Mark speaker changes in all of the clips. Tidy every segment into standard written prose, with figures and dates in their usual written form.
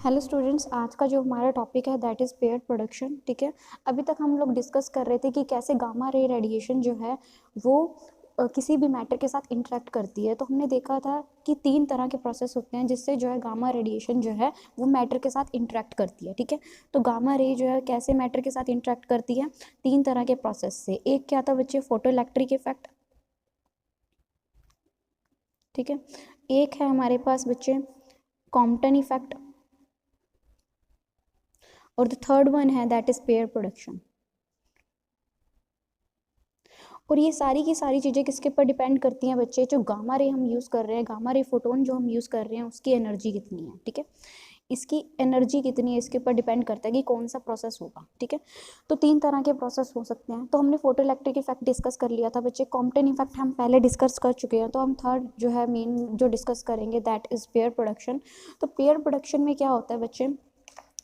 Speaker 1: Hello students, आज का जो हमारा टॉपिक है दैट इज़ पेयर प्रोडक्शन। ठीक है, अभी तक हम लोग डिस्कस कर रहे थे कि कैसे गामा रे रेडिएशन जो है वो किसी भी मैटर के साथ इंटरेक्ट करती है। तो हमने देखा था कि 3 तरह के प्रोसेस होते हैं जिससे जो है गामा रेडिएशन जो है वो मैटर के साथ इंटरेक्ट करती है। ठीक है, तो गामा रे जो है कैसे मैटर के साथ इंटरेक्ट करती है, 3 तरह के प्रोसेस से। एक क्या था बच्चे, फोटो इलेक्ट्रिक इफेक्ट। ठीक है, एक है हमारे पास बच्चे कॉम्पटन इफेक्ट, और द थर्ड वन है दैट इज पेयर प्रोडक्शन। और ये सारी की सारी चीज़ें किसके ऊपर डिपेंड करती हैं बच्चे, जो गामा रे हम यूज़ कर रहे हैं, गामा रे फोटोन जो हम यूज़ कर रहे हैं उसकी एनर्जी कितनी है। ठीक है, इसकी एनर्जी कितनी है इसके ऊपर डिपेंड करता है कि कौन सा प्रोसेस होगा। ठीक है, तो 3 तरह के प्रोसेस हो सकते हैं। तो हमने फोटो इलेक्ट्रिक इफेक्ट डिस्कस कर लिया था बच्चे, कॉम्पटन इफेक्ट हम पहले डिस्कस कर चुके हैं। तो हम थर्ड जो है मेन जो डिस्कस करेंगे दैट इज़ पेयर प्रोडक्शन। तो पेयर प्रोडक्शन में क्या होता है बच्चे,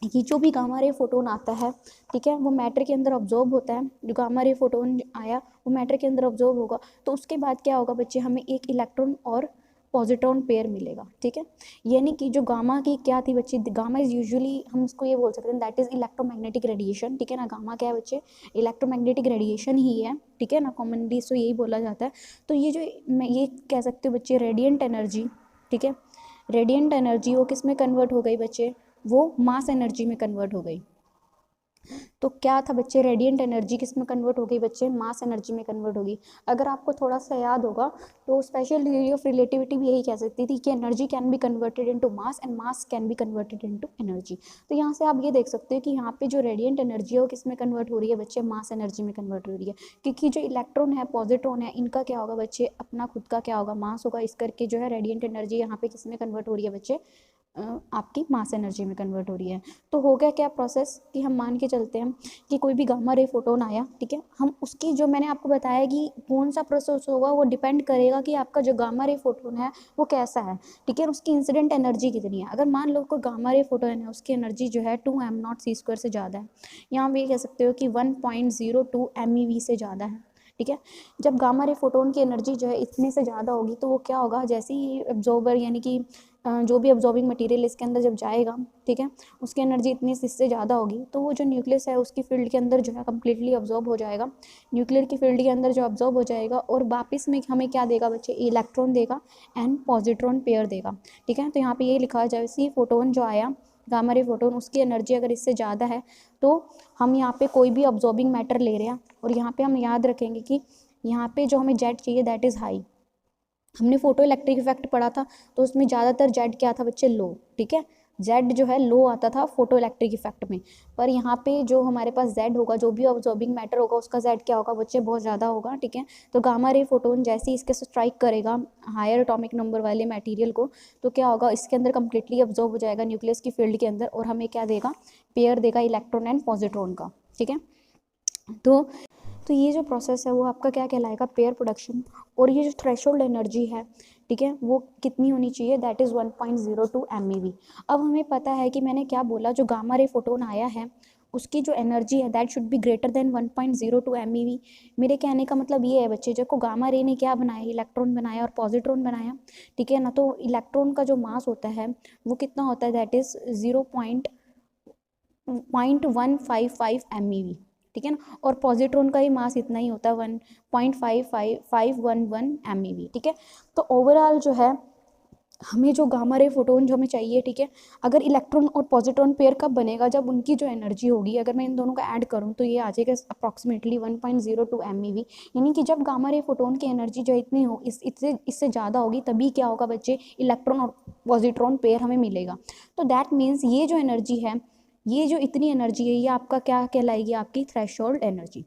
Speaker 1: ये जो भी गामा रे फोटोन आता है, ठीक है, वो मैटर के अंदर ऑब्जॉर्ब होता है। जो गामा रे फोटोन आया वो मैटर के अंदर ऑब्जॉर्ब होगा, तो उसके बाद क्या होगा बच्चे, हमें एक इलेक्ट्रॉन और पॉजिट्रॉन पेयर मिलेगा। ठीक है, यानी कि जो गामा की क्या थी बच्चे, गामा इज यूजुअली हम इसको ये बोल सकते हैं दैट इज इलेक्ट्रोमैग्नेटिक रेडिएशन। ठीक है ना, गामा क्या है बच्चे, इलेक्ट्रोमैग्नेटिक रेडिएशन ही है। ठीक है ना, कॉमनली इसको यही बोला जाता है। तो ये जो मैं ये कह सकते हो बच्चे रेडिएंट एनर्जी, ठीक है, रेडिएंट एनर्जी वो किस में कन्वर्ट हो गई बच्चे, वो मास एनर्जी में कन्वर्ट हो गई। तो क्या था बच्चे, रेडिएंट एनर्जी किस में कन्वर्ट हो गई बच्चे, मास एनर्जी में कन्वर्ट होगी। अगर आपको थोड़ा सा याद होगा तो स्पेशल थ्योरी ऑफ रिलेटिविटी भी यही कह सकती थी कि energy can be converted into mass and mass can be converted into energy. तो यहाँ से आप ये देख सकते हो कि यहाँ पे जो रेडिएंट एनर्जी है वो किस में कन्वर्ट हो रही है बच्चे, मास एनर्जी में कन्वर्ट हो रही है। क्योंकि जो इलेक्ट्रॉन है, पॉजिट्रॉन है, इनका क्या होगा बच्चे, अपना खुद का क्या होगा, मास होगा। इस करके जो है रेडिएंट एनर्जी यहाँ पे किस में कन्वर्ट हो रही है बच्चे, आपकी मास एनर्जी में कन्वर्ट हो रही है। तो हो गया क्या प्रोसेस कि हम मान के चलते हैं कि कोई भी गामा रे फोटोन आया, ठीक है, हम उसकी जो मैंने आपको बताया कि कौन सा प्रोसेस होगा वो डिपेंड करेगा कि आपका जो गामा रे फोटोन है वो कैसा है। ठीक है, उसकी इंसिडेंट एनर्जी कितनी है। अगर मान लो कोई गामा रे फोटोन है उसकी एनर्जी जो है 2m0c² से ज़्यादा है, यहाँ पे ये कह सकते हो कि 1.02 MeV से ज़्यादा है। ठीक है, जब गामा रे फोटोन की एनर्जी जो है इतने से ज़्यादा होगी तो वो क्या होगा, जैसे ही एब्जॉर्बर यानी कि जो भी ऑब्जॉर्बिंग मटेरियल इसके अंदर जब जाएगा, ठीक है, उसकी एनर्जी इतनी इससे ज़्यादा होगी तो वो जो न्यूक्लियस है उसकी फील्ड के अंदर जो है कम्प्लीटली ऑब्जॉर्ब हो जाएगा। न्यूक्लियर की फील्ड के अंदर जो ऑब्जॉर्ब हो जाएगा और वापस में हमें क्या देगा बच्चे, इलेक्ट्रॉन देगा एंड पॉजिट्रॉन पेयर देगा। ठीक है, तो यहाँ पे ये लिखा जाए सी फोटोन जो आया गामा रे फोटोन, उसकी एनर्जी अगर इससे ज़्यादा है तो हम यहाँ पे कोई भी ऑब्जॉर्बिंग मैटर ले रहे हैं, और यहाँ पे हम याद रखेंगे कि यहाँ पे जो हमें जेड चाहिए दैट इज़ हाई। हमने फोटो इलेक्ट्रिक इफेक्ट पढ़ा था तो उसमें ज़्यादातर जेड क्या था बच्चे, लो। ठीक है, जेड जो है लो आता था फोटो इलेक्ट्रिक इफेक्ट में, पर यहाँ पे जो हमारे पास जेड होगा, जो भी ऑब्जॉर्बिंग मैटर होगा उसका जेड क्या होगा बच्चे, बहुत ज़्यादा होगा। ठीक है, तो गामा रे फोटोन जैसे ही इसके स्ट्राइक करेगा हायर एटॉमिक नंबर वाले मटेरियल को, तो क्या होगा, इसके अंदर कम्प्लीटली ऑब्जॉर्ब हो जाएगा न्यूक्लियस की फील्ड के अंदर, और हमें क्या देगा, पेयर देगा इलेक्ट्रॉन एंड पॉजिट्रॉन का। ठीक है, तो ये जो प्रोसेस है वो आपका क्या कहलाएगा, पेयर प्रोडक्शन। और ये जो थ्रेशोल्ड एनर्जी है, ठीक है, वो कितनी होनी चाहिए, दैट इज़ 1.02 MeV। अब हमें पता है कि मैंने क्या बोला, जो गामा रे फोटोन आया है उसकी जो एनर्जी है that should be greater than 1.02 MeV। मेरे कहने का मतलब ये है बच्चे, जो गामा रे ने क्या बनाया, इलेक्ट्रॉन बनाया और पॉजिट्रॉन बनाया। ठीक है ना, तो इलेक्ट्रॉन का जो मास होता है वो कितना होता है, दैट इज़ 0.155 MeV। ठीक है ना, और पॉजिट्रॉन का ही मास इतना ही होता है 1.55511 MeV। ठीक है, तो ओवरऑल जो है हमें जो गामा रे फोटोन जो हमें चाहिए, ठीक है, अगर इलेक्ट्रॉन और पॉजिट्रॉन पेयर कब बनेगा, जब उनकी जो एनर्जी होगी, अगर मैं इन दोनों का ऐड करूँ तो ये आ जाएगा अप्रॉक्सीमेटली 1.02 MeV। यानी कि जब गामा रे फोटोन की एनर्जी जो इतनी हो इससे ज़्यादा होगी तभी क्या होगा बच्चे, इलेक्ट्रॉन और पॉजिट्रॉन पेयर हमें मिलेगा। तो दैट मीन्स ये जो एनर्जी है, ये जो इतनी एनर्जी है, ये आपका क्या कहलाएगी, आपकी थ्रेशोल्ड एनर्जी।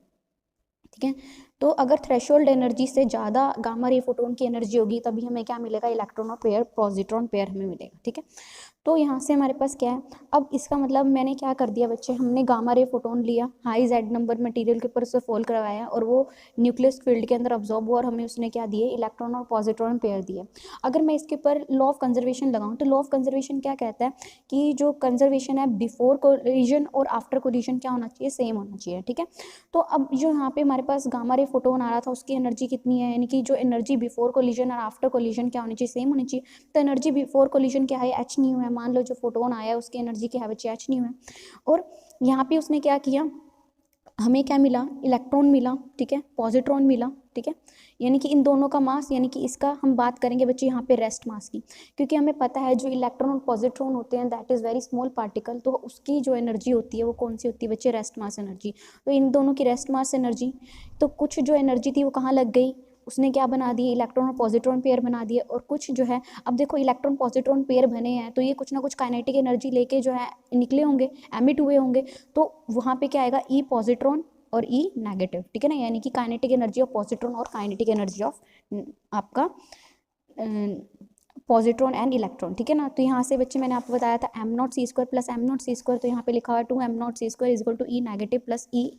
Speaker 1: ठीक है, तो अगर थ्रेशोल्ड एनर्जी से ज़्यादा गामा रे फोटोन की एनर्जी होगी तभी हमें क्या मिलेगा, इलेक्ट्रॉन और पेयर पॉजिट्रॉन पेयर हमें मिलेगा। ठीक है, तो यहाँ से हमारे पास क्या है, अब इसका मतलब मैंने क्या कर दिया बच्चे, हमने गामा रे फोटोन लिया, हाई जेड नंबर मटेरियल के ऊपर उसे फोल्ड करवाया और वो न्यूक्लियस फील्ड के अंदर ऑब्जॉर्ब हुआ और हमें उसने क्या दिए, इलेक्ट्रॉन और पॉजिट्रॉन पेयर दिए। अगर मैं इसके ऊपर लॉ ऑफ कंजर्वेशन लगाऊं तो लॉ ऑफ कंजर्वेशन क्या कहता है कि जो कंजर्वेशन है बिफोर कोलिजन और आफ्टर कोलिजन क्या होना चाहिए, सेम होना चाहिए। ठीक है, तो अब जो यहाँ पे हमारे पास गामा रे फोटोन आ रहा था उसकी एनर्जी कितनी है, यानी कि जो एनर्जी बिफोर कोलिजन और आफ्टर कोलिजन क्या होनी चाहिए, सेम होनी चाहिए। तो एनर्जी बिफोर कोलिजन क्या है, h है, मान लो जो फोटोन आया उसकी एनर्जी क्या है बच्चे एच न्यू है। और यहाँ पे उसने क्या किया, हमें क्या मिला, इलेक्ट्रॉन मिला, ठीक है, पॉजिट्रॉन मिला, ठीक है, यानी कि इन दोनों का मास, यानी कि इसका हम बात करेंगे बच्चे यहाँ पे रेस्ट मास की, क्योंकि हमें पता है जो इलेक्ट्रॉन और पॉजिट्रॉन होते हैं that is very small particle, तो उसकी जो एनर्जी होती है वो कौन सी होती है बच्चे, रेस्ट मास एनर्जी। तो इन दोनों की रेस्ट मास एनर्जी, तो कुछ जो एनर्जी थी वो कहाँ लग गई, उसने क्या बना दिए, इलेक्ट्रॉन और पॉजिट्रॉन पेयर बना दिए, और कुछ जो है, अब देखो इलेक्ट्रॉन पॉजिट्रॉन पेयर बने हैं तो ये कुछ ना कुछ काइनेटिक एनर्जी लेके जो है निकले होंगे, एमिट हुए होंगे, तो वहाँ पे क्या आएगा, ई पॉजिट्रॉन और ई नेगेटिव, ठीक है ना, यानी कि काइनेटिक एनर्जी ऑफ पॉजिट्रॉन और काइनेटिक एनर्जी ऑफ आपका पॉजिट्रॉन एंड इलेक्ट्रॉन, ठीक है ना। तो यहाँ से बच्चे मैंने आपको बताया था एम नॉट सी स्क्वायर प्लस एम नॉट सी स्क्वायर, तो यहाँ पे लिखा हुआ है 2 m naught C square is equal to E negative plus E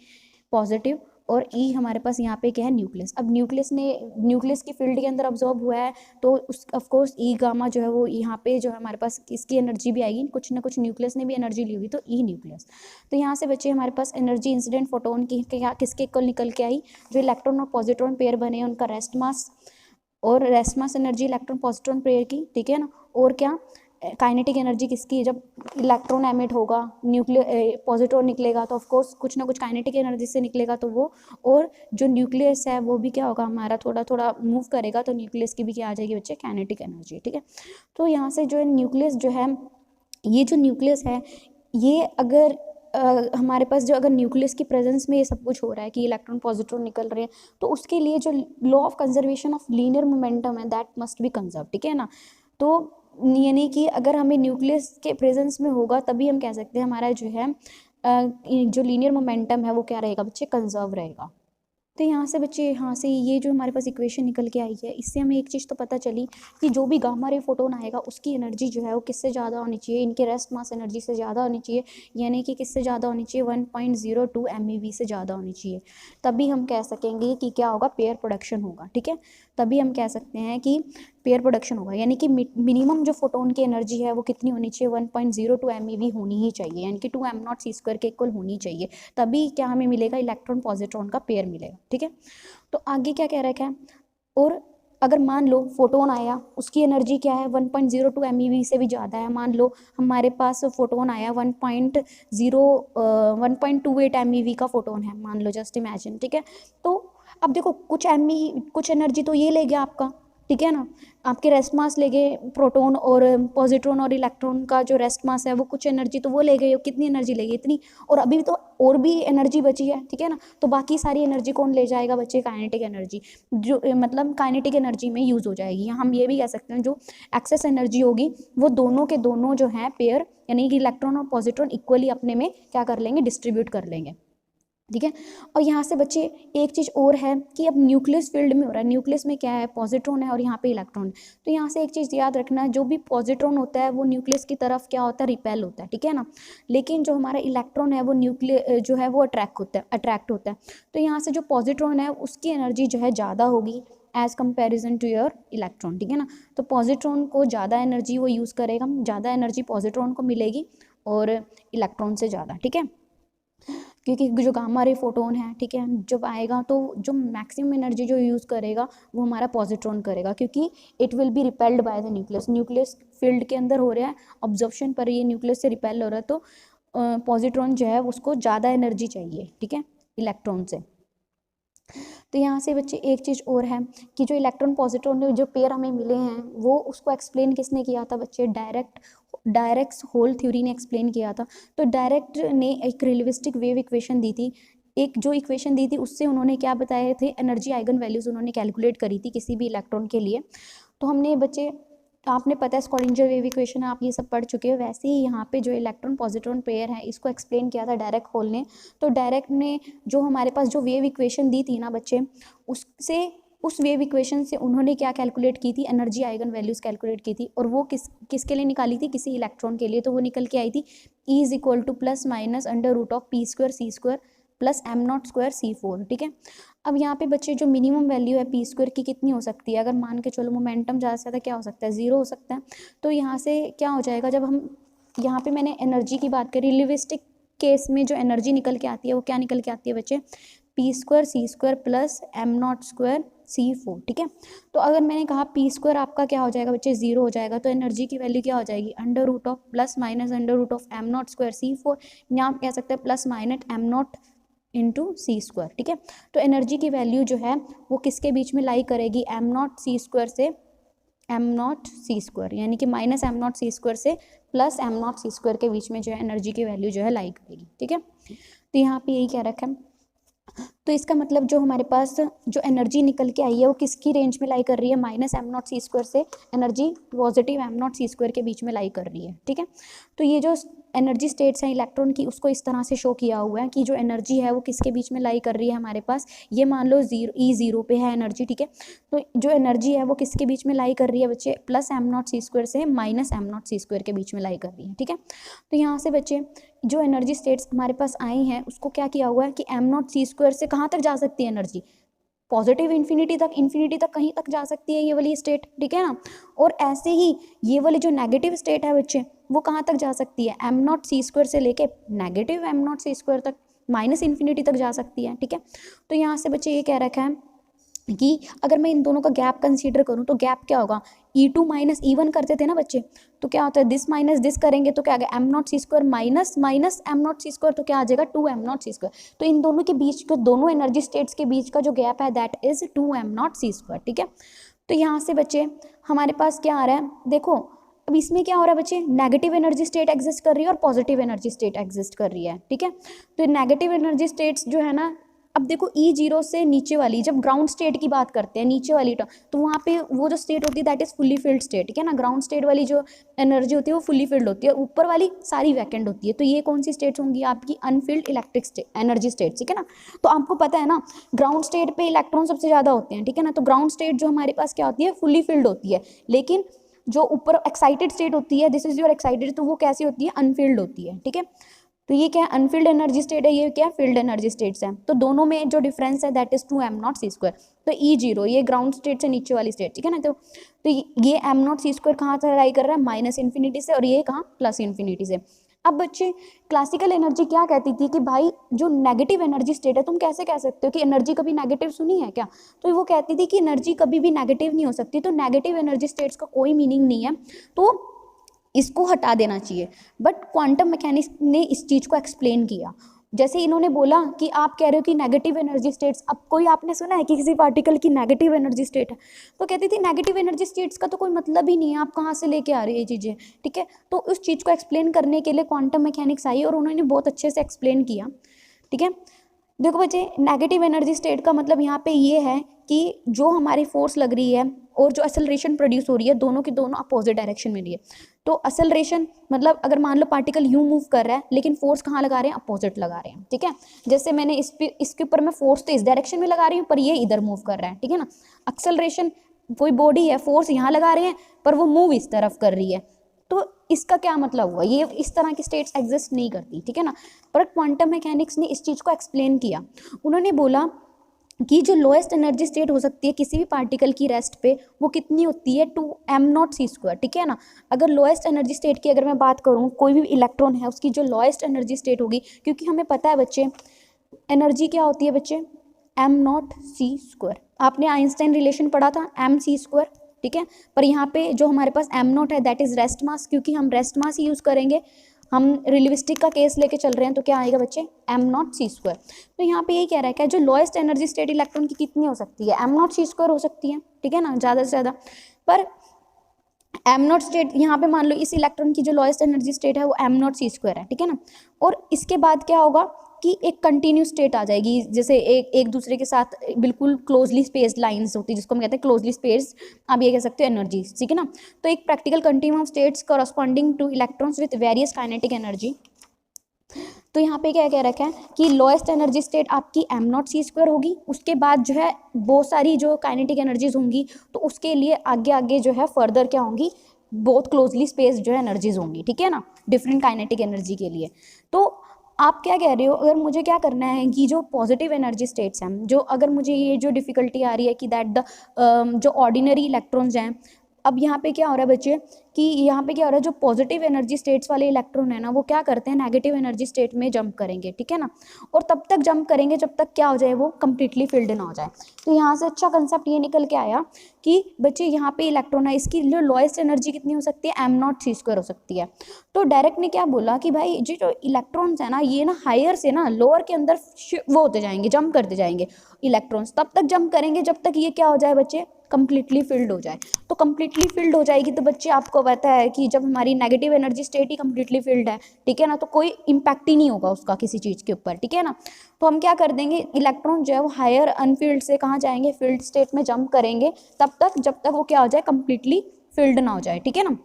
Speaker 1: positive, और ई हमारे पास यहाँ पे क्या है, न्यूक्लियस। अब न्यूक्लियस की फील्ड के अंदर ऑब्जॉर्ब हुआ है तो उस ऑफकोर्स ई गामा जो है वो यहाँ पे जो है हमारे पास इसकी एनर्जी भी आएगी, कुछ ना कुछ न्यूक्लियस ने भी एनर्जी ली होगी, तो ई न्यूक्लियस। तो यहाँ से बच्चे हमारे पास एनर्जी इंसिडेंट फोटोन की क्या किसके इक्वल निकल के आई, जो इलेक्ट्रॉन और पॉजिट्रॉन पेयर बने उनका रेस्ट मास, और rest mass energy electron positron pair की, ठीक है ना, और क्या काइनेटिक एनर्जी किसकी, जब इलेक्ट्रॉन एमिट होगा पॉजिट्रॉन निकलेगा तो ऑफकोर्स कुछ ना कुछ काइनेटिक एनर्जी से निकलेगा, तो वो, और जो न्यूक्लियस है वो भी क्या होगा हमारा थोड़ा थोड़ा मूव करेगा, तो न्यूक्लियस की भी क्या आ जाएगी बच्चे, काइनेटिक एनर्जी, ठीक है। तो यहाँ से जो है न्यूक्लियस जो है, ये जो न्यूक्लियस है ये अगर हमारे पास जो अगर न्यूक्लियस की प्रेजेंस में ये सब कुछ हो रहा है कि इलेक्ट्रॉन पॉजिट्रॉन निकल रहे हैं, तो उसके लिए जो law of conservation of linear momentum है दैट मस्ट बी कंजर्व, ठीक है ना। तो यानी कि अगर हमें न्यूक्लियस के प्रेजेंस में होगा तभी हम कह सकते हैं हमारा जो है जो लीनियर मोमेंटम है वो क्या रहेगा बच्चे, कंजर्व रहेगा। तो यहाँ से बच्चे, यहाँ से ये जो हमारे पास इक्वेशन निकल के आई है, इससे हमें एक चीज़ तो पता चली कि जो भी गामा रे फोटोन आएगा उसकी एनर्जी जो है वो किससे ज़्यादा होनी चाहिए, इनके रेस्ट मास एनर्जी से ज़्यादा होनी चाहिए, यानी कि किससे ज़्यादा होनी चाहिए, 1.02 MeV से ज़्यादा होनी चाहिए, तभी हम कह सकेंगे कि क्या होगा, पेयर प्रोडक्शन होगा, ठीक है। तभी हम कह सकते हैं कि पेयर प्रोडक्शन होगा, यानी कि मिनिमम जो फोटोन की एनर्जी है वो कितनी होनी चाहिए, 1.02 MeV होनी ही चाहिए, यानी कि 2 एम नॉट सी स्क्वायर के इक्वल होनी चाहिए, तभी क्या हमें मिलेगा, इलेक्ट्रॉन पॉजिट्रॉन का पेयर मिलेगा, ठीक है। तो आगे क्या कह रखा है, और अगर मान लो फोटोन आया उसकी एनर्जी क्या है, 1.02 MeV से भी ज़्यादा है, मान लो हमारे पास फोटोन आया 1.28 MeV का फोटोन है, मान लो, जस्ट इमेजिन, ठीक है। तो अब देखो कुछ एनर्जी तो ये ले गया आपका, ठीक है ना, आपके रेस्ट मास ले गए, प्रोटॉन और पॉजिट्रॉन और इलेक्ट्रॉन का जो रेस्ट मास है वो कुछ एनर्जी तो वो ले गए, कितनी एनर्जी ले गई, इतनी, और अभी तो और भी एनर्जी बची है, ठीक है ना। तो बाकी सारी एनर्जी कौन ले जाएगा बच्चे, काइनेटिक एनर्जी, जो मतलब काइनेटिक एनर्जी में यूज़ हो जाएगी, या हम ये भी कह सकते हैं जो एक्सेस एनर्जी होगी वो दोनों के दोनों जो है पेयर, यानी कि इलेक्ट्रॉन और पॉजिट्रॉन इक्वली अपने में क्या कर लेंगे, डिस्ट्रीब्यूट कर लेंगे, ठीक है। और यहाँ से बच्चे एक चीज़ और है कि अब न्यूक्लियस फील्ड में हो रहा है, न्यूक्लियस में क्या है, पॉजिट्रॉन है और यहाँ पे इलेक्ट्रॉन है, तो यहाँ से एक चीज़ याद रखना, जो भी पॉजिट्रॉन होता है वो न्यूक्लियस की तरफ क्या होता है, रिपेल होता है, ठीक है ना, लेकिन जो हमारा इलेक्ट्रॉन है वो जो है वो अट्रैक्ट होता है। तो यहाँ से जो पॉजिट्रॉन है उसकी एनर्जी जो है ज़्यादा होगी as comparison to your electron, ठीक है ना। तो पॉजिट्रॉन को ज़्यादा एनर्जी वो यूज़ करेगा, ज़्यादा एनर्जी पॉजिट्रॉन को मिलेगी और इलेक्ट्रॉन से ज़्यादा, ठीक है, क्योंकि जो गामा रे फोटोन है, ठीक है, जब आएगा तो जो मैक्सिमम एनर्जी जो यूज़ करेगा वो हमारा पॉजिट्रॉन करेगा, क्योंकि it will be repelled by the nucleus field के अंदर हो रहा है ऑब्जर्प्शन पर, ये न्यूक्लियस से रिपेल हो रहा है, तो पॉजिट्रॉन जो है उसको ज़्यादा एनर्जी चाहिए, ठीक है, इलेक्ट्रॉन से। तो यहाँ से बच्चे एक चीज़ और है कि जो इलेक्ट्रॉन पॉजिट्रॉन जो पेयर हमें मिले हैं वो उसको एक्सप्लेन किसने किया था बच्चे, डायरेक्ट होल थ्योरी ने एक्सप्लेन किया था। तो डायरेक्ट ने एक रिलेटिविस्टिक वेव इक्वेशन दी थी, एक जो इक्वेशन दी थी उससे उन्होंने क्या बताए थे, एनर्जी आइगन वैल्यूज़ उन्होंने कैलकुलेट करी थी किसी भी इलेक्ट्रॉन के लिए। तो हमने बच्चे, आपने पता है स्क्रोडिंगर वेव इक्वेशन, आप ये सब पढ़ चुके हो, वैसे ही यहाँ पे जो इलेक्ट्रॉन पॉजिट्रॉन पेयर है इसको एक्सप्लेन किया था डायरेक्ट होल ने। तो डायरेक्ट ने जो हमारे पास जो वेव इक्वेशन दी थी ना बच्चे, उस वेव इक्वेशन से उन्होंने क्या कैलकुलेट की थी, एनर्जी आइगन वैल्यूज़ कैलकुलेट की थी, और वो किसके लिए निकाली थी, किसी इलेक्ट्रॉन के लिए। तो वो निकल के आई थी E is equal to plus minus under root of P square C square plus M naught square C4, ठीक है। अब यहाँ पे बच्चे जो मिनिमम वैल्यू है P स्क्वायर की कितनी हो सकती है, अगर मान के चलो मोमेंटम ज़्यादा से ज़्यादा क्या हो सकता है, 0 हो सकता है। तो यहाँ से क्या हो जाएगा, जब हम यहाँ पे मैंने एनर्जी की बात करी, रिलेटिविस्टिक केस में जो एनर्जी निकल के आती है वो क्या निकल के आती है बच्चे, P square c square plus M naught square C4, ठीक है। तो अगर मैंने कहा पी स्क्वायर आपका क्या हो जाएगा बच्चे, 0 हो जाएगा, तो एनर्जी की वैल्यू क्या हो जाएगी, under root of plus minus under root of m naught square C4, या आप कह सकते हैं plus minus M naught into c square, ठीक है। तो एनर्जी की वैल्यू जो है वो किसके बीच में लाई करेगी, एम नॉट सी स्क्वायर से एम नॉट सी स्क्वायर, यानी कि माइनस एम नॉट सी स्क्वायर से प्लस एम नॉट सी स्क्वायर के बीच में जो है एनर्जी की वैल्यू जो है लाई करेगी, ठीक है। तो यहाँ पे यही कह रखा है। तो इसका मतलब जो हमारे पास जो एनर्जी निकल के आई है वो किसकी रेंज में लाई कर रही है, माइनस एम नॉट सी स्क्वायर से एनर्जी पॉजिटिव एम नॉट सी स्क्वायर के बीच में लाई कर रही है, ठीक है। तो ये जो एनर्जी स्टेट्स हैं इलेक्ट्रॉन की, उसको इस तरह से शो किया हुआ है कि जो एनर्जी है वो किसके बीच में लाई कर रही है हमारे पास, ये मान लो E0 पे है एनर्जी, ठीक है। तो जो एनर्जी है वो किसके बीच में लाई कर रही है बच्चे, प्लस एम नॉट सी स्क्वायर से माइनस एम नॉट सी स्क्वायर के बीच में लाई कर रही है, ठीक है। तो यहाँ से बच्चे जो एनर्जी स्टेट्स हमारे पास आई हैं उसको क्या किया हुआ है कि एम नॉट सी स्क्वायर से कहाँ तक जा सकती है एनर्जी, पॉजिटिव इन्फिनिटी तक कहीं तक जा सकती है ये वाली स्टेट, ठीक है ना। और ऐसे ही ये वाली जो नेगेटिव स्टेट है बच्चे वो कहाँ तक जा सकती है, एम नॉट सी स्क्वायर से लेके नेगेटिव एम नॉट सी स्क्वायर तक, माइनस इन्फिनिटी तक जा सकती है, ठीक है। तो यहाँ से बच्चे ये कह रखा है कि अगर मैं इन दोनों का गैप कंसीडर करूँ तो गैप क्या होगा, E2 माइनस E1 करते थे ना बच्चे, तो क्या होता है दिस माइनस दिस करेंगे तो क्या आ गया एम नॉट सी square minus minus M naught सी स्क्वायर, तो क्या आ जाएगा 2 एम नॉट सी स्क्वायर। तो इन दोनों के बीच का, दोनों एनर्जी स्टेट्स के बीच का जो गैप है that is 2 m naught C square, ठीक है। तो यहाँ से बच्चे हमारे पास क्या आ रहा है, देखो अब इसमें क्या हो रहा है बच्चे, नेगेटिव एनर्जी स्टेट एग्जिस्ट कर रही है और पॉजिटिव एनर्जी स्टेट एग्जिस्ट कर रही है, ठीक है। तो नेगेटिव एनर्जी स्टेट्स जो है ना, अब देखो E0 से नीचे वाली, जब ग्राउंड स्टेट की बात करते हैं नीचे वाली टर्म, तो वहाँ पे वो जो स्टेट होती है that is fully filled state, ठीक है ना। ग्राउंड स्टेट वाली जो एनर्जी होती है वो फुल्ली फिल्ड होती है, ऊपर वाली सारी वैकेंट होती है। तो ये कौन सी स्टेट्स होंगी आपकी, अनफिल्ड इलेक्ट्रिक एनर्जी स्टेट, ठीक है ना। तो आपको पता है ना ग्राउंड स्टेट पे इलेक्ट्रॉन सबसे ज़्यादा होते हैं, ठीक है ना। तो ग्राउंड स्टेट जो हमारे पास क्या होती है, फुल्ली फिल्ड होती है, लेकिन जो ऊपर एक्साइटेड स्टेट होती है, दिस इज योर एक्साइटेड, तो वो कैसी होती है, अनफिल्ड होती है, ठीक है। तो ये क्या है, अनफिल्ड एनर्जी स्टेट है, ये क्या है, फिल्ड एनर्जी स्टेट्स हैं। तो दोनों में जो डिफरेंस है that is 2 m naught C square. तो E0 ये ग्राउंड स्टेट से नीचे वाली स्टेट, ठीक है ना। तो ये एम नॉट सी स्क्वायर कहाँ से लाई कर रहा है, माइनस इन्फिनिटी से, और ये कहाँ, प्लस इन्फिनिटी से। अब बच्चे क्लासिकल एनर्जी क्या कहती थी कि भाई जो नेगेटिव एनर्जी स्टेट है, तुम कैसे कह सकते हो कि एनर्जी कभी नेगेटिव, सुनी है क्या। तो वो कहती थी कि एनर्जी कभी भी नेगेटिव नहीं हो सकती, तो नेगेटिव एनर्जी स्टेट्स का कोई मीनिंग नहीं है, तो इसको हटा देना चाहिए। बट क्वांटम मैकेनिक्स ने इस चीज़ को एक्सप्लेन किया। जैसे इन्होंने बोला कि आप कह रहे हो कि नेगेटिव एनर्जी स्टेट्स, अब कोई आपने सुना है कि किसी पार्टिकल की नेगेटिव एनर्जी स्टेट है, तो कहती थी नेगेटिव एनर्जी स्टेट्स का तो कोई मतलब ही नहीं है, आप कहाँ से लेके आ रहे हो ये चीज़ें, ठीक है। तो उस चीज़ को एक्सप्लेन करने के लिए क्वांटम मैकेनिक्स आई और उन्होंने बहुत अच्छे से एक्सप्लेन किया, ठीक है। देखो बच्चे नेगेटिव एनर्जी स्टेट का मतलब यहाँ पे ये है कि जो हमारी फोर्स लग रही है और जो एक्सेलरेशन प्रोड्यूस हो रही है, दोनों की दोनों अपोजिट डायरेक्शन में रही है। तो एक्सेलरेशन मतलब अगर मान लो पार्टिकल यूं मूव कर रहा है, लेकिन फोर्स कहाँ लगा रहे हैं, अपोजिट लगा रहे हैं, ठीक है। जैसे मैंने इसके ऊपर मैं फोर्स तो इस डायरेक्शन में लगा रही हूँ, पर ये इधर मूव कर रहा है, ठीक है ना। एक्सेलरेशन, कोई बॉडी है, फोर्स यहाँ लगा रहे हैं पर वो मूव इस तरफ कर रही है, तो इसका क्या मतलब हुआ, ये इस तरह की स्टेट्स एग्जिस्ट नहीं करती, ठीक है ना। पर क्वांटम मैकेनिक्स ने इस चीज़ को एक्सप्लेन किया। उन्होंने बोला कि जो लोएस्ट एनर्जी स्टेट हो सकती है किसी भी पार्टिकल की रेस्ट पे, वो कितनी होती है, 2 एम नॉट सी स्क्वायर, ठीक है ना। अगर लोएस्ट एनर्जी स्टेट की अगर मैं बात करूँ, कोई भी इलेक्ट्रॉन है उसकी जो लोएस्ट एनर्जी स्टेट होगी, क्योंकि हमें पता है बच्चे एनर्जी क्या होती है बच्चे, एम नॉट सी स्क्वायर। आपने आइंस्टाइन रिलेशन पढ़ा था, एम सी स्क्वायर, ठीक है। पर यहाँ पे जो हमारे पास एम नॉट है दैट इज रेस्ट मास, क्योंकि हम रेस्ट मास ही यूज़ करेंगे, हम रिलेटिविस्टिक का केस लेके चल रहे हैं, तो क्या आएगा बच्चे, एम नॉट सी स्क्वायर। तो यहाँ पे यही कह रहा है कि जो लोएस्ट एनर्जी स्टेट इलेक्ट्रॉन की कितनी हो सकती है, एम नॉट सी स्क्वायर हो सकती है, ठीक है ना, ज़्यादा से ज़्यादा। पर एम नॉट स्टेट यहाँ पे मान लो इस इलेक्ट्रॉन की जो लोएस्ट एनर्जी स्टेट है वो एम नॉट सी स्क्वायर है, ठीक है ना। और इसके बाद क्या होगा कि एक कंटिन्यूस स्टेट आ जाएगी, जैसे एक दूसरे के साथ बिल्कुल क्लोजली स्पेस्ड लाइंस होती है, जिसको हम कहते हैं क्लोजली स्पेस्ड, आप ये कह सकते हो एनर्जी, ठीक है ना। तो एक practical continuum of states corresponding two electrons with various kinetic energy. तो यहाँ पे क्या कह रखा है कि लोएस्ट एनर्जी स्टेट आपकी एम नॉट सी स्क्वायर होगी, उसके बाद जो है बहुत सारी जो काइनेटिक एनर्जीज होंगी, तो उसके लिए आगे आगे जो है फर्दर क्या होंगी, बहुत क्लोजली स्पेस्ड जो है एनर्जीज होंगी, ठीक है ना, डिफरेंट काइनेटिक एनर्जी के लिए। तो आप क्या कह रहे हो, अगर मुझे क्या करना है कि जो पॉजिटिव एनर्जी स्टेट्स हैं, जो अगर मुझे ये जो डिफिकल्टी आ रही है कि दैट द जो ऑर्डिनरी इलेक्ट्रॉन्स हैं अब यहाँ पे क्या हो रहा है बच्चे कि यहाँ पे क्या हो रहा है, जो पॉजिटिव एनर्जी स्टेट्स वाले इलेक्ट्रॉन है ना वो क्या करते हैं, नेगेटिव एनर्जी स्टेट में जंप करेंगे, ठीक है ना, और तब तक जंप करेंगे जब तक क्या हो जाए, वो कंप्लीटली फिल्ड ना हो जाए। तो यहाँ से अच्छा कंसेप्ट ये निकल के आया कि बच्चे यहाँ पे इलेक्ट्रॉन है, इसकी जो लोएस्ट एनर्जी कितनी हो सकती है, m0c² हो सकती है। तो डायरेक्ट ने क्या बोला कि भाई जी जो इलेक्ट्रॉन्स है ना ये ना हायर से ना लोअर के अंदर वो होते जाएंगे, जंप करते जाएंगे इलेक्ट्रॉन्स, तब तक जंप करेंगे जब तक ये क्या हो जाए बच्चे, कंप्लीटली फिल्ड हो जाए। तो कंप्लीटली फिल्ड हो जाएगी तो बच्चे आपको पता है कि जब हमारी नेगेटिव एनर्जी स्टेट ही कंप्लीटली फिल्ड है, ठीक है ना, तो कोई इम्पैक्ट ही नहीं होगा उसका किसी चीज़ के ऊपर, ठीक है ना। तो हम क्या कर देंगे, इलेक्ट्रॉन जो है वो हायर अनफिल्ड से कहाँ जाएंगे, फील्ड स्टेट में जंप करेंगे तब तक जब तक वो क्या हो जाए, कंप्लीटली फिल्ड ना हो जाए, ठीक है ना।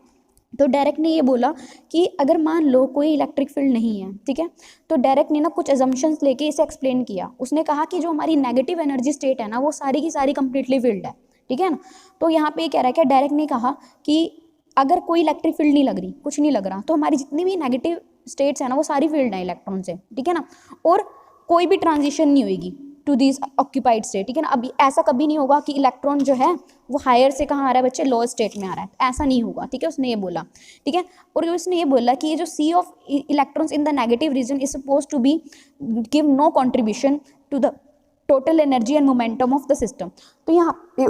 Speaker 1: तो डायरेक्ट ने ये बोला कि अगर मान लो कोई इलेक्ट्रिक फील्ड नहीं है, ठीक है, तो डायरेक्ट ने ना कुछ अजम्पशंस लेके इसे एक्सप्लेन किया। उसने कहा कि जो हमारी नेगेटिव एनर्जी स्टेट है ना वो सारी की सारी कंप्लीटली फिल्ड है, ठीक है ना। तो यहाँ पे कह रहा है कि डायरेक्ट ने कहा कि अगर कोई इलेक्ट्रिक फील्ड नहीं लग रही, कुछ नहीं लग रहा, तो हमारी जितनी भी नेगेटिव स्टेट्स है ना वो सारी फील्ड है इलेक्ट्रॉन से, ठीक है ना, और कोई भी ट्रांजिशन नहीं होगी टू दिस ऑक्यूपाइड स्टेट, ठीक है ना। अभी ऐसा कभी नहीं होगा कि इलेक्ट्रॉन जो है वो हायर से कहाँ आ रहा है बच्चे, लोअर स्टेट में आ रहा है, ऐसा नहीं होगा, ठीक है, उसने ये बोला, ठीक है। और उसने ये बोला कि ये जो sea of electrons in the negative region is suppose to be give no contribution to the total energy and momentum of the system. तो यहाँ पे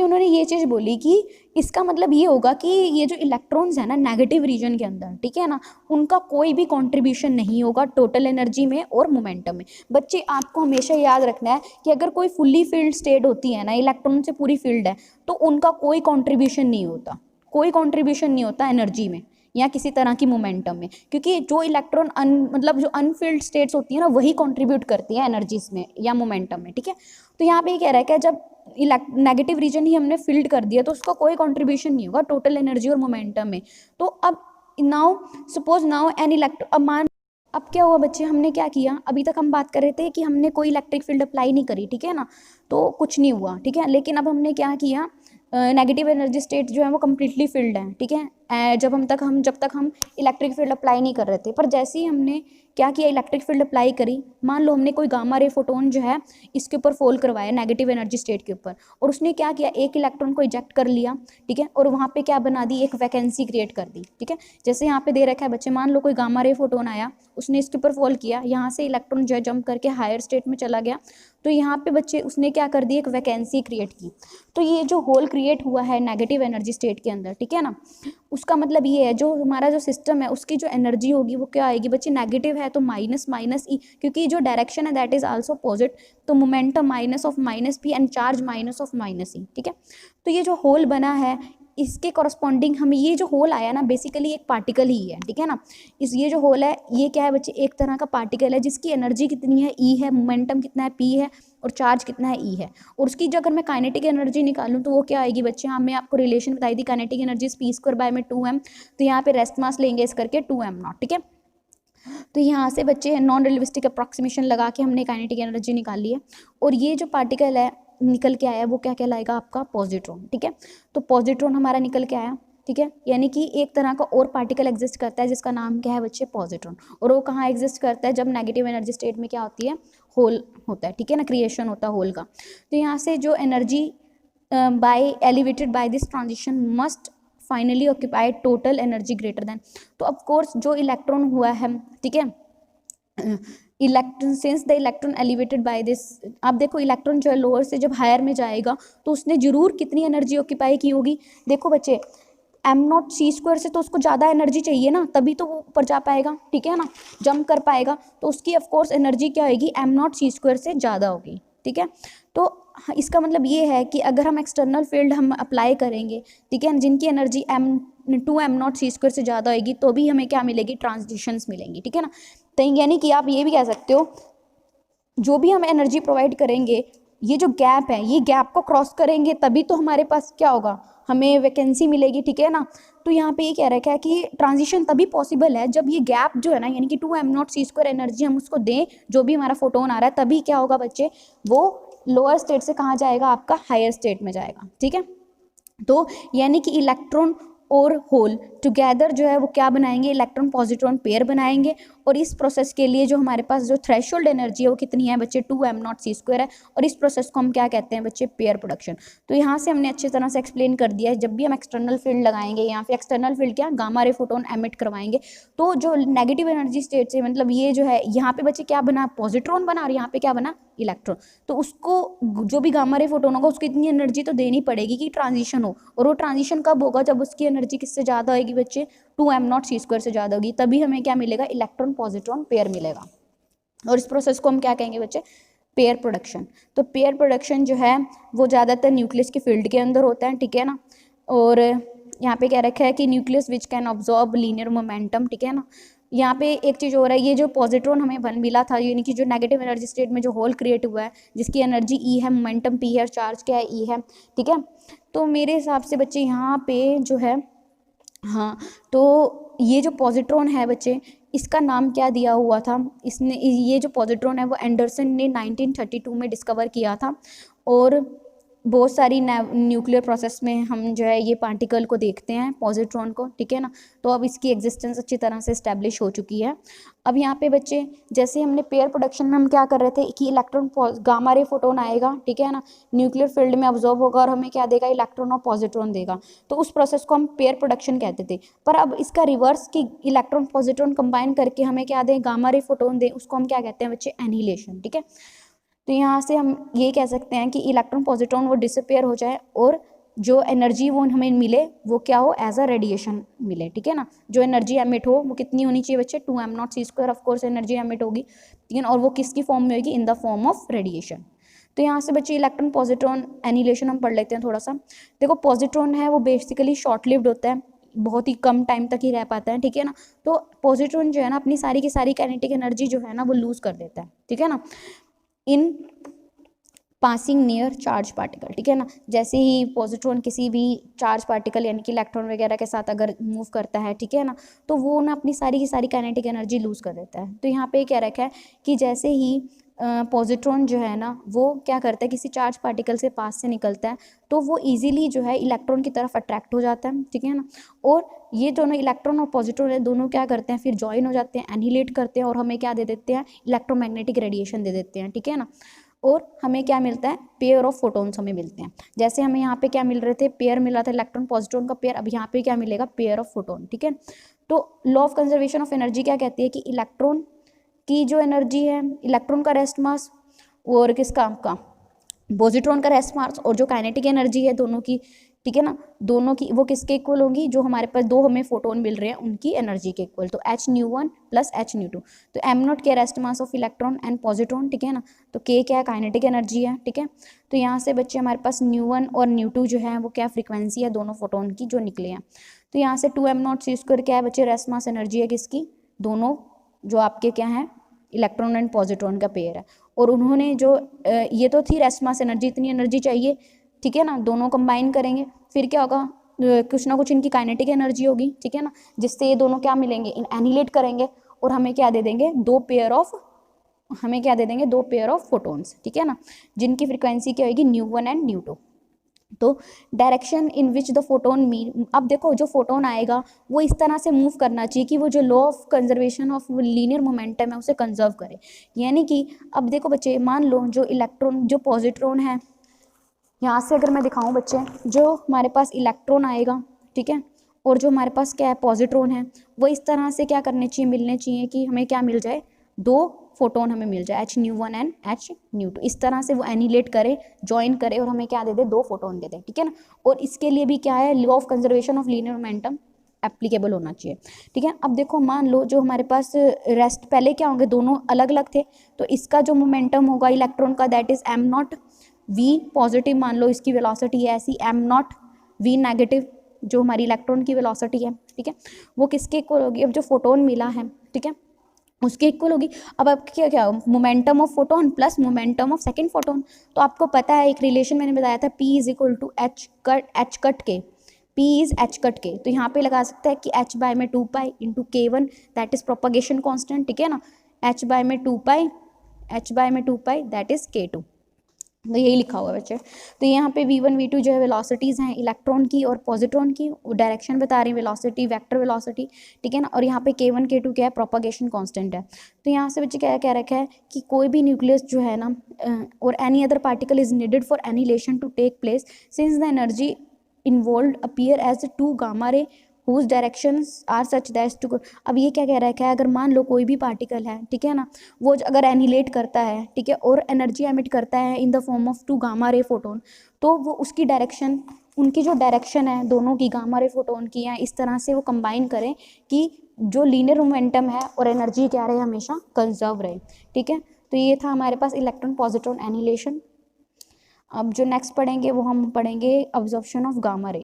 Speaker 1: उन्होंने ये चीज़ बोली कि इसका मतलब ये होगा कि ये जो इलेक्ट्रॉन्स है ना नेगेटिव रीजन के अंदर, ठीक है ना, उनका कोई भी कंट्रीब्यूशन नहीं होगा टोटल एनर्जी में और मोमेंटम में। बच्चे आपको हमेशा याद रखना है कि अगर कोई फुल्ली फील्ड स्टेट होती है ना, इलेक्ट्रॉन से पूरी फील्ड है, तो उनका कोई कंट्रीब्यूशन नहीं होता, कोई कंट्रीब्यूशन नहीं होता एनर्जी में या किसी तरह की मोमेंटम में, क्योंकि जो इलेक्ट्रॉन मतलब जो अनफिल्ड स्टेट्स होती है ना वही कंट्रीब्यूट करती है एनर्जीज में या मोमेंटम में, ठीक है। तो यहाँ पे ये कह रहा है कि जब नेगेटिव रीजन ही हमने फिल्ड कर दिया तो उसका कोई कंट्रीब्यूशन नहीं होगा टोटल एनर्जी और मोमेंटम में। तो अब now suppose now an electron, अब क्या हुआ बच्चे, हमने क्या किया, अभी तक हम बात कर रहे थे कि हमने कोई इलेक्ट्रिक फील्ड अप्लाई नहीं करी, ठीक है ना, तो कुछ नहीं हुआ, ठीक है। लेकिन अब हमने क्या किया, नेगेटिव एनर्जी स्टेट जो है वो कम्प्लीटली फिल्ड है, ठीक है, जब तक हम इलेक्ट्रिक फील्ड अप्लाई नहीं कर रहे थे। पर जैसे ही हमने क्या किया, इलेक्ट्रिक फील्ड अप्लाई करी, मान लो हमने कोई गामा रे फोटोन जो है इसके ऊपर फॉल करवाया नेगेटिव एनर्जी स्टेट के ऊपर, और उसने क्या किया, एक इलेक्ट्रॉन को इजेक्ट कर लिया, ठीक है, और वहाँ पे क्या बना दी, एक वैकेंसी क्रिएट कर दी, ठीक है। जैसे यहाँ पे दे रखा है बच्चे, मान लो कोई गामा रे फोटोन आया, उसने इसके ऊपर फॉल किया, यहाँ से इलेक्ट्रॉन जो है जंप करके हायर स्टेट में चला गया, तो यहाँ पे बच्चे उसने क्या कर दी, एक वैकेंसी क्रिएट की। तो ये जो होल क्रिएट हुआ है नेगेटिव एनर्जी स्टेट के अंदर, ठीक है ना, उसका मतलब ये है जो हमारा जो सिस्टम है उसकी जो एनर्जी होगी वो क्या आएगी बच्चे, नेगेटिव है तो माइनस माइनस ई, क्योंकि जो डायरेक्शन है दैट इज आल्सो अपोजिट, तो momentum minus of minus P and charge minus of minus E, ठीक है। तो ये जो होल बना है इसके कॉरस्पॉन्डिंग हमें ये जो होल आया ना बेसिकली एक पार्टिकल ही है, ठीक है ना। ये जो होल है ये क्या है बच्चे, एक तरह का पार्टिकल है जिसकी एनर्जी कितनी है, ई है, मोमेंटम कितना है, पी है, और चार्ज कितना है, ई है। और उसकी जो अगर मैं काइनेटिक एनर्जी निकालूं तो वो क्या आएगी बच्चे, हाँ मैं आपको रिलेशन बताई थी, काइनेटिक एनर्जी p² बाय में 2m, तो यहाँ पे रेस्ट मास लेंगे इस करके 2m0, ठीक है। तो यहाँ से बच्चे नॉन रिलेटिविस्टिक अप्रॉक्सीमेशन लगा के हमने काइनेटिक एनर्जी निकाल ली है, और ये जो पार्टिकल है निकल के आया वो क्या कहलाएगा आपका, पॉजिट्रॉन, ठीक है। तो पॉजिट्रॉन हमारा निकल के आया, ठीक है, यानी कि एक तरह का और पार्टिकल एग्जिस्ट करता है जिसका नाम क्या है बच्चे, पॉजिट्रॉन। और वो कहाँ एग्जिस्ट करता है, जब नेगेटिव एनर्जी स्टेट में क्या होती है, होल होता है, ठीक है ना, क्रिएशन होता है होल का। तो यहाँ से जो energy by elevated by this transition must finally occupied total energy greater than, तो ऑफकोर्स जो इलेक्ट्रॉन हुआ है, ठीक है, electron since the electron elevated by this, आप देखो इलेक्ट्रॉन जो है लोअर से जब हायर में जाएगा तो उसने जरूर कितनी एनर्जी ऑक्यूपाई की होगी, देखो बच्चे m0c² से तो उसको ज़्यादा एनर्जी चाहिए ना, तभी तो वो ऊपर जा पाएगा, ठीक है ना, जंप कर पाएगा, तो उसकी ऑफकोर्स एनर्जी क्या होगी, m0c² से ज़्यादा होगी, ठीक है। तो इसका मतलब ये है कि अगर हम एक्सटर्नल फील्ड हम अप्लाई करेंगे, ठीक है, जिनकी एनर्जी m0c² से ज़्यादा होगी तो भी हमें क्या मिलेगी, ट्रांजिशंस मिलेंगी, ठीक है ना। तो यानी कि आप ये भी कह सकते हो जो भी हम एनर्जी प्रोवाइड करेंगे, ये जो गैप है ये गैप को क्रॉस करेंगे तभी तो हमारे पास क्या होगा, हमें वैकेंसी मिलेगी, ठीक है ना। तो यहाँ पे ये कह रखा है कि ट्रांजिशन तभी पॉसिबल है जब ये गैप जो है ना, यानी कि 2m0c² एनर्जी हम उसको दें, जो भी हमारा फोटोन आ रहा है, तभी क्या होगा बच्चे, वो लोअर स्टेट से कहाँ जाएगा, आपका हायर स्टेट में जाएगा, ठीक है। तो यानी कि इलेक्ट्रॉन और होल टुगेदर जो है वो क्या बनाएंगे, इलेक्ट्रॉन पॉजिट्रॉन पेयर बनाएंगे। और इस प्रोसेस के लिए जो हमारे पास जो थ्रेशोल्ड एनर्जी है वो कितनी है बच्चे, 2m0c² है। और इस प्रोसेस को हम क्या कहते हैं बच्चे, पेयर प्रोडक्शन। तो यहाँ से हमने अच्छी तरह से एक्सप्लेन कर दिया है, जब भी हम एक्सटर्नल फील्ड लगाएंगे, यहाँ पे एक्सटर्नल फील्ड क्या, गामा रे फोटोन एमिट करवाएंगे, तो जो नेगेटिव एनर्जी स्टेट से मतलब ये जो है यहाँ पे बच्चे क्या बना, पॉजिट्रॉन बना, और यहाँ पे क्या बना, इलेक्ट्रॉन। तो उसको जो भी गामा रे फोटोन होगा उसको इतनी एनर्जी तो देनी पड़ेगी कि ट्रांजिशन हो। और वो ट्रांजिशन कब होगा, जब उसकी एनर्जी किससे ज़्यादा होगी बच्चे, 2m0c² से ज़्यादा होगी, तभी हमें क्या मिलेगा, इलेक्ट्रॉन पॉजिट्रॉन पेयर मिलेगा। और इस प्रोसेस को हम क्या कहेंगे बच्चे, पेयर प्रोडक्शन। तो पेयर प्रोडक्शन जो है वो ज़्यादातर न्यूक्लियस के फील्ड के अंदर होता है, ठीक है ना। और यहाँ पे क्या रखा है कि nucleus which can absorb linear momentum, ठीक है ना। यहाँ पे एक चीज़ हो रहा है, ये जो पॉजिट्रॉन हमें मिला था, यानी कि जो नेगेटिव एनर्जी स्टेट में जो होल क्रिएट हुआ है, जिसकी एनर्जी E है, मोमेंटम P है, और चार्ज क्या है, E है, ठीक है। तो मेरे हिसाब से बच्चे यहाँ पे जो है, हाँ, तो ये जो पॉजिट्रॉन है बच्चे, इसका नाम क्या दिया हुआ था, इसने, ये जो पॉजिट्रॉन है वो एंडरसन ने 1932 में डिस्कवर किया था। और बहुत सारी न्यूक्लियर प्रोसेस में हम जो है ये पार्टिकल को देखते हैं, पॉजिट्रॉन को, ठीक है ना। तो अब इसकी एग्जिस्टेंस अच्छी तरह से इस्टेब्लिश हो चुकी है। अब यहाँ पे बच्चे, जैसे हमने पेयर प्रोडक्शन में हम क्या कर रहे थे कि इलेक्ट्रॉन गामा रे फोटोन आएगा, ठीक है ना, न्यूक्लियर फील्ड में ऑब्जॉर्व होगा और हमें क्या देगा, इलेक्ट्रॉन और पॉजिट्रॉन देगा। तो उस प्रोसेस को हम पेयर प्रोडक्शन कहते थे। पर अब इसका रिवर्स की इलेक्ट्रॉन पॉजिट्रॉन कंबाइन करके हमें क्या दें, गामा रे फोटोन दें, उसको हम क्या कहते हैं बच्चे, एनिहिलेशन, ठीक है। तो यहाँ से हम ये कह सकते हैं कि इलेक्ट्रॉन पॉजिट्रॉन वो डिसअपेयर हो जाए और जो एनर्जी वो हमें मिले वो क्या हो, एज अ रेडिएशन मिले, ठीक है ना। जो एनर्जी एमिट हो वो कितनी होनी चाहिए बच्चे, 2m0c², of course energy emit होगी, ठीक है। और वो किसकी फॉर्म में होगी, in the form of radiation. तो यहाँ से बच्चे इलेक्ट्रॉन पॉजिट्रॉन एनिहिलेशन हम पढ़ लेते हैं थोड़ा सा। देखो पॉजिट्रॉन है वो बेसिकली शॉर्ट लिव्ड होता है, बहुत ही कम टाइम तक ही रह पाता है, ठीक है ना। तो पॉजिट्रॉन जो है ना अपनी सारी की सारी काइनेटिक एनर्जी जो है ना वो लूज कर देता है, ठीक है ना, इन पासिंग नियर चार्ज पार्टिकल, ठीक है ना। जैसे ही पॉजिट्रॉन किसी भी चार्ज पार्टिकल यानी कि इलेक्ट्रॉन वगैरह के साथ अगर मूव करता है, ठीक है ना, तो वो ना अपनी सारी की सारी काइनेटिक एनर्जी लूज कर देता है। तो यहाँ पे क्या रखा है कि जैसे ही पॉजिट्रॉन जो है ना वो क्या करता है, किसी चार्ज पार्टिकल से पास से निकलता है तो वो इजीली जो है इलेक्ट्रॉन की तरफ अट्रैक्ट हो जाता है, ठीक है ना। और ये दोनों इलेक्ट्रॉन और पॉजिट्रॉन है दोनों क्या करते हैं, फिर जॉइन हो जाते हैं, एनिहिलेट करते हैं और हमें क्या दे देते हैं, इलेक्ट्रोमैग्नेटिक रेडिएशन दे देते हैं, ठीक है ना। और हमें क्या मिलता है, पेयर ऑफ फोटोन्स हमें मिलते हैं। जैसे हमें यहाँ पे क्या मिल रहे थे, पेयर मिला था इलेक्ट्रॉन पॉजिट्रॉन का पेयर, अब यहाँ पे क्या मिलेगा, पेयर ऑफ फोटोन, ठीक है। तो law of conservation of energy क्या कहती है कि इलेक्ट्रॉन की जो एनर्जी है, इलेक्ट्रॉन का रेस्ट मास और किसका आपका पॉजिट्रॉन का रेस्ट मास, और जो काइनेटिक एनर्जी है दोनों की, ठीक है ना, दोनों की वो किसके इक्वल होंगी, जो हमारे पास दो हमें फोटोन मिल रहे हैं उनकी एनर्जी के इक्वल। तो h(nu1 + h(nu2)। तो m0 के rest mass of electron and positron, ठीक है ना। तो k क्या है, काइनेटिक एनर्जी है, ठीक है। तो यहाँ से बच्चे हमारे पास nu1 और nu2 जो है वो क्या फ्रीक्वेंसी है दोनों फोटोन की जो निकले हैं। तो यहाँ से 2m0c² क्या है बच्चे, रेस्ट मास एनर्जी है किसकी, दोनों जो आपके क्या है, इलेक्ट्रॉन एंड पॉजिट्रॉन का पेयर है। और उन्होंने जो ये तो थी रेस्ट मास एनर्जी, इतनी एनर्जी चाहिए, ठीक है ना, दोनों कंबाइन करेंगे फिर क्या होगा, कुछ ना कुछ इनकी काइनेटिक एनर्जी होगी, ठीक है ना, जिससे ये दोनों क्या मिलेंगे, एनिहिलेट करेंगे और हमें क्या दे देंगे, दो पेयर ऑफ फोटोन्स, ठीक है ना, जिनकी फ्रीक्वेंसी क्या होगी, nu1 एंड nu2। तो direction in which the photon mean, अब देखो जो फोटोन आएगा वो इस तरह से मूव करना चाहिए कि वो जो law of conservation of linear momentum है उसे कंजर्व करे। यानी कि अब देखो बच्चे, मान लो जो इलेक्ट्रॉन, जो पॉजिट्रॉन है, यहाँ से अगर मैं दिखाऊं बच्चे, जो हमारे पास इलेक्ट्रॉन आएगा, ठीक है, और जो हमारे पास क्या है, पॉजिट्रॉन है, वो इस तरह से क्या करने चाहिए, मिलने चाहिए कि हमें क्या मिल जाए, दो फोटोन हमें मिल जाए, h(nu1 एंड h(nu2)। इस तरह से वो एनिहिलेट करे, जॉइन करे और हमें क्या दे दे, दो फोटोन दे दे, ठीक है ना। और इसके लिए भी क्या है, law of conservation of linear momentum applicable होना चाहिए, ठीक है। अब देखो मान लो जो हमारे पास रेस्ट, पहले क्या होंगे, दोनों अलग अलग थे, तो इसका जो मोमेंटम होगा इलेक्ट्रॉन का, that is m0 v positive, मान लो इसकी वेलोसिटी है ऐसी, m0 v नेगेटिव जो हमारी इलेक्ट्रॉन की वेलोसिटी है, ठीक है, वो किसके इक्वल होगी, अब जो फोटोन मिला है, ठीक है, उसके इक्वल होगी। अब आपके क्या क्या momentum of photon plus momentum of second photon. तो आपको पता है एक रिलेशन मैंने बताया था, P = h कट के, P इज h कट के। तो यहाँ पे लगा सकते हैं कि h/2π × k1 that is propagation constant, ठीक है ना, h/2π दैट इज k2। तो यही लिखा हुआ है बच्चे। तो यहाँ पे v1 v2 जो है वेलोसिटीज़ हैं इलेक्ट्रॉन की और पॉजिट्रॉन की, डायरेक्शन बता रही है वेलोसिटी, वेक्टर वेलोसिटी, ठीक है ना। और यहाँ पे k1 k2 क्या है, प्रोपागेशन कांस्टेंट है। तो यहाँ से बच्चे क्या कह रखा है कि कोई भी न्यूक्लियस जो है ना और any other particle is needed for annihilation to take place since the energy involve appear as 2 gamma ray whose directions are such that to। अब ये क्या कह रहा है, अगर मान लो कोई भी पार्टिकल है, ठीक है ना, वो अगर एनिलेट करता है, ठीक है, और एनर्जी एमिट करता है in the form of 2 gamma रे फोटोन, तो वो उसकी डायरेक्शन, उनकी जो डायरेक्शन है दोनों की गामा रे फोटोन की, या इस तरह से वो कंबाइन करें कि जो लीनियर मोमेंटम है और एनर्जी क्या रहे, हमेशा कंजर्व रहे, ठीक है। तो ये था हमारे पास इलेक्ट्रॉन पॉजिट्रॉन एनिलेशन। अब जो नेक्स्ट पढ़ेंगे वो हम पढ़ेंगे अब्जॉर्प्शन ऑफ गामा रे।